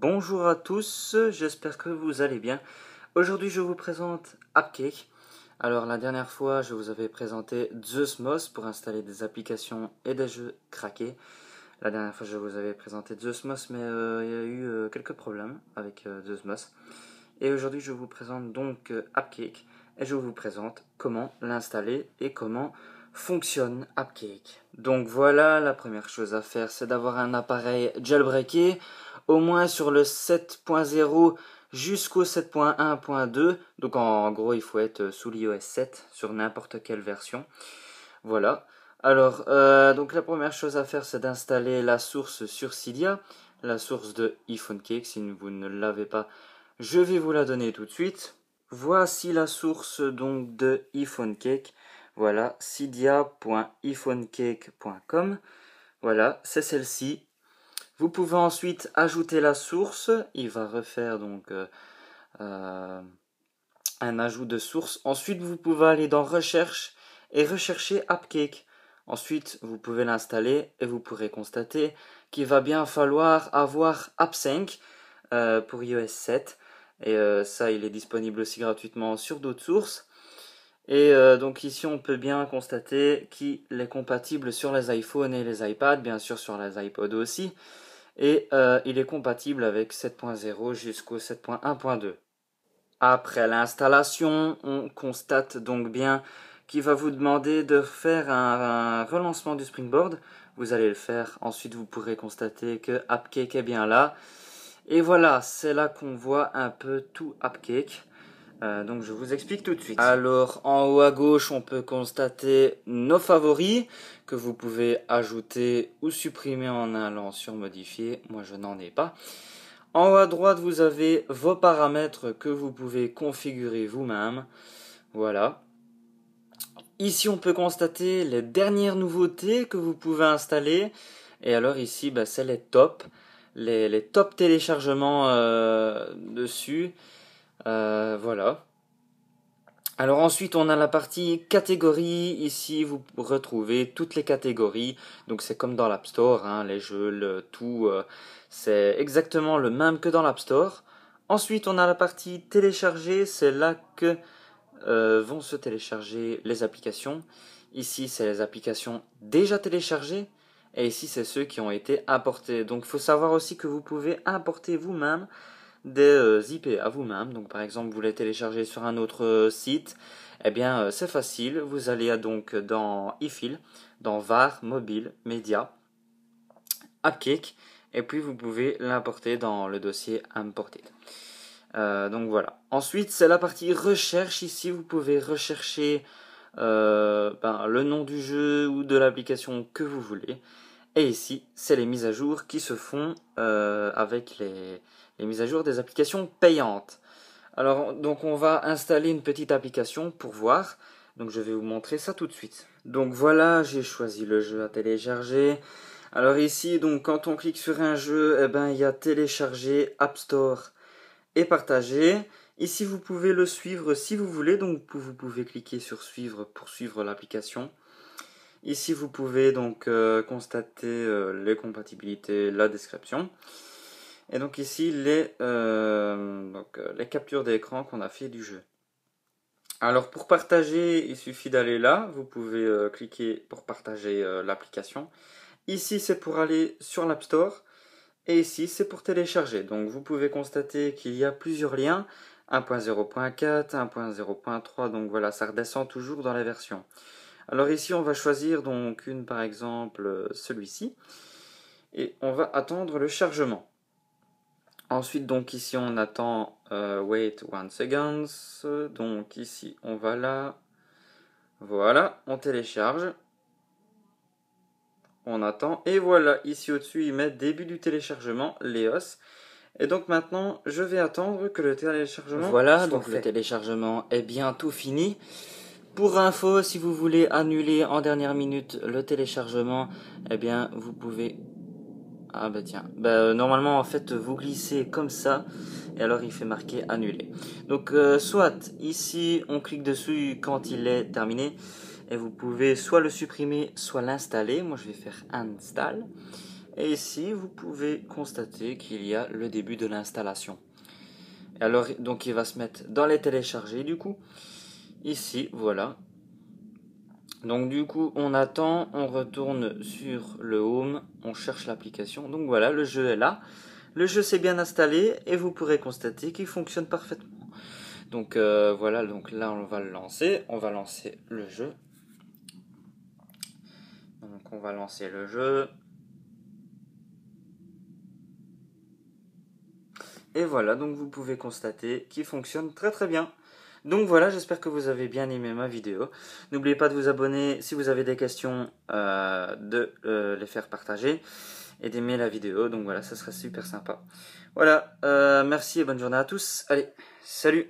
Bonjour à tous, j'espère que vous allez bien. Aujourd'hui je vous présente AppCake. Alors la dernière fois je vous avais présenté Zeusmos pour installer des applications et des jeux craqués. La dernière fois je vous avais présenté Zeusmos mais il y a eu quelques problèmes avec Zeusmos. Et aujourd'hui je vous présente donc AppCake et je vous présente comment l'installer et comment fonctionne AppCake. Donc voilà, la première chose à faire c'est d'avoir un appareil jailbreaké, au moins sur le 7.0 jusqu'au 7.1.2. Donc en gros il faut être sous l'iOS 7 sur n'importe quelle version. Voilà. Alors donc la première chose à faire c'est d'installer la source sur Cydia, la source de iPhoneCake. Si vous ne l'avez pas, je vais vous la donner tout de suite. Voici la source donc de iPhoneCake. Voilà, cydia.iphonecake.com. Voilà, c'est celle-ci. Vous pouvez ensuite ajouter la source. Il va refaire donc un ajout de source. Ensuite, vous pouvez aller dans Recherche et rechercher AppCake. Ensuite, vous pouvez l'installer et vous pourrez constater qu'il va bien falloir avoir App5 pour iOS 7. Et ça, il est disponible aussi gratuitement sur d'autres sources. Et donc ici, on peut bien constater qu'il est compatible sur les iPhones et les iPads, bien sûr sur les iPods aussi. Et il est compatible avec 7.0 jusqu'au 7.1.2. Après l'installation, on constate donc bien qu'il va vous demander de faire un relancement du Springboard. Vous allez le faire. Ensuite, vous pourrez constater que AppCake est bien là. Et voilà, c'est là qu'on voit un peu tout AppCake. Donc je vous explique tout de suite. Alors en haut à gauche on peut constater nos favoris que vous pouvez ajouter ou supprimer en allant sur modifier. Moi je n'en ai pas. En haut à droite vous avez vos paramètres que vous pouvez configurer vous-même. Voilà. Ici on peut constater les dernières nouveautés que vous pouvez installer. Et alors ici c'est les tops. Les top téléchargements dessus. Voilà. Alors ensuite on a la partie catégories. Ici vous retrouvez toutes les catégories. Donc c'est comme dans l'App Store, hein, les jeux, le tout, c'est exactement le même que dans l'App Store. Ensuite on a la partie télécharger, c'est là que vont se télécharger les applications. Ici c'est les applications déjà téléchargées. Et ici c'est ceux qui ont été importés. Donc il faut savoir aussi que vous pouvez importer vous-même des IP à vous-même. Donc par exemple vous les téléchargez sur un autre site, eh bien c'est facile, vous allez donc dans iFile, dans var, mobile, média, AppCake, et puis vous pouvez l'importer dans le dossier imported. Donc voilà. Ensuite c'est la partie recherche. Ici vous pouvez rechercher le nom du jeu ou de l'application que vous voulez. Et ici, c'est les mises à jour qui se font avec les mises à jour des applications payantes. Alors, donc on va installer une petite application pour voir. Donc je vais vous montrer ça tout de suite. Donc voilà, j'ai choisi le jeu à télécharger. Alors ici, donc quand on clique sur un jeu, il y a télécharger, App Store et partager. Ici, vous pouvez le suivre si vous voulez. Donc vous pouvez cliquer sur suivre pour suivre l'application. Ici, vous pouvez donc constater les compatibilités, la description. Et donc ici, les captures d'écran qu'on a fait du jeu. Alors pour partager, il suffit d'aller là. Vous pouvez cliquer pour partager l'application. Ici, c'est pour aller sur l'App Store. Et ici, c'est pour télécharger. Donc vous pouvez constater qu'il y a plusieurs liens. 1.0.4, 1.0.3. Donc voilà, ça redescend toujours dans la version. Alors ici on va choisir donc par exemple celui-ci et on va attendre le chargement. Ensuite donc ici on attend wait 1 second. Donc ici on va là. Voilà, on télécharge. On attend et voilà, ici au-dessus il met début du téléchargement, Léos. Et donc maintenant je vais attendre que le téléchargement soit donc fait. Le téléchargement est bientôt fini. Pour info, si vous voulez annuler en dernière minute le téléchargement, eh bien vous pouvez... Ah bah tiens, normalement en fait vous glissez comme ça et alors il fait marquer annuler. Donc soit ici on clique dessus quand il est terminé et vous pouvez soit le supprimer soit l'installer. Moi je vais faire install Et ici, vous pouvez constater qu'il y a le début de l'installation. Alors, donc il va se mettre dans les téléchargés du coup. Ici, voilà. Donc du coup, on attend, on retourne sur le home, on cherche l'application. Donc voilà, le jeu est là. Le jeu s'est bien installé et vous pourrez constater qu'il fonctionne parfaitement. Donc voilà, donc là on va le lancer. On va lancer le jeu. Donc on va lancer le jeu. Et voilà, donc vous pouvez constater qu'il fonctionne très très bien. Donc voilà, j'espère que vous avez bien aimé ma vidéo. N'oubliez pas de vous abonner si vous avez des questions, de les faire partager et d'aimer la vidéo. Donc voilà, ça serait super sympa. Voilà, merci et bonne journée à tous. Allez, salut!